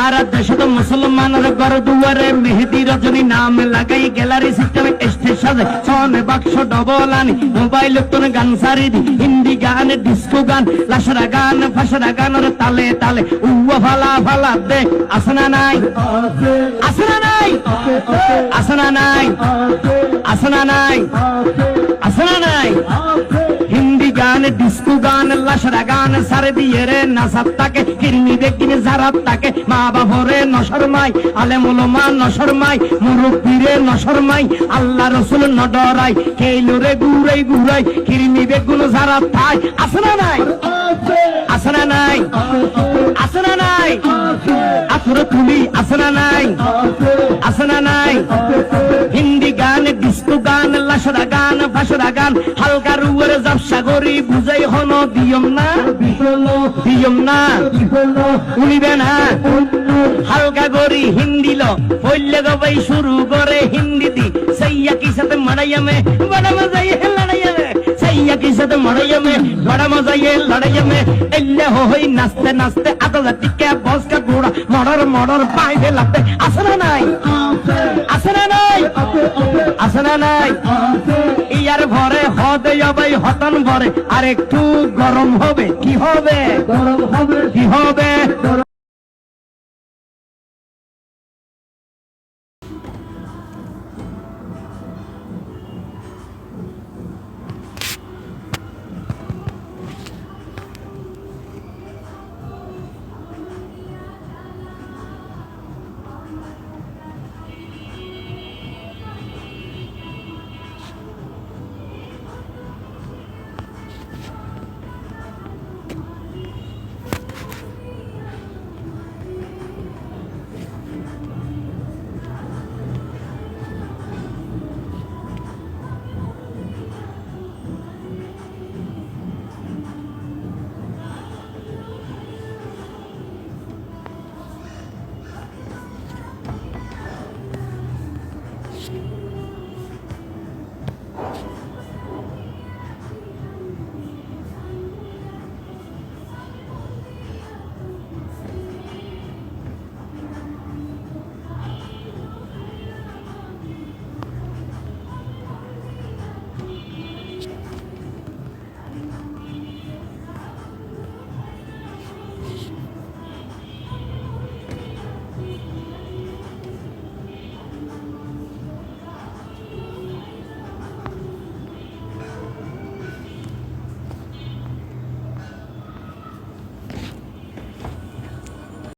আর দেশত মুসলমানের ঘর দুয়ারে মেহেদি রজনী নাম লাগাই গ্যালারি সিস্টেমে স্টেজ সাজে সনে বাক্স ডবল আনি মোবাইল তোর গান সারি দি হিন্দি গান ডিস্কো গান লাশরা গান ফাশরা গানের তালে তালে উয়া ফালা ফালা দে আসনা নাই আসনা নাই আসনা নাই আসনা নাই আসনা নাই হিন্দি গান ডিস্কো গান লাশরা গান সারে দিয়ে রে নাসাত তাকে কিরমি দেখিনে জারাত তাকে মা বাবরে নশরমাই আলেম উলামা নশরমাই মুরব্বিরে নশরমাই আল্লাহ রাসূল নডরাই কেইলরে গুরাই গুরাই কিরমি বেগুন জারাত তাই আসনা নাই আসনা নাই আসনা নাই আফর তুলি আসনা নাই আসনা নাই হিন্দি গান ডিস্কো গান লাশরা গান ফাশরা গান হালকা রুয়ের জাবসা গরি বুঝাই হন দিয়ম না দিয়ম না উনিবে না হালকা গরি হিন্দি লো পড়লে গবাই শুরু করে হিন্দি দি সাইয়া কি সাথে মারাইয়া মে বড় মজা ये लड़ाई में सैया की साथ मड़ाई में बड़ा मजा ये लड़ाई में एल्ले होई नाचते नाचते आधा टिके बस का घोड़ा मर्डर मर्डर पाई दे लगते আসনা নাই আসনা নাই আসনা নাই ইয়ার ভরে হদে যাবে হতন ভরে আর একটু গরম হবে কি হবে গরম হবে কি হবে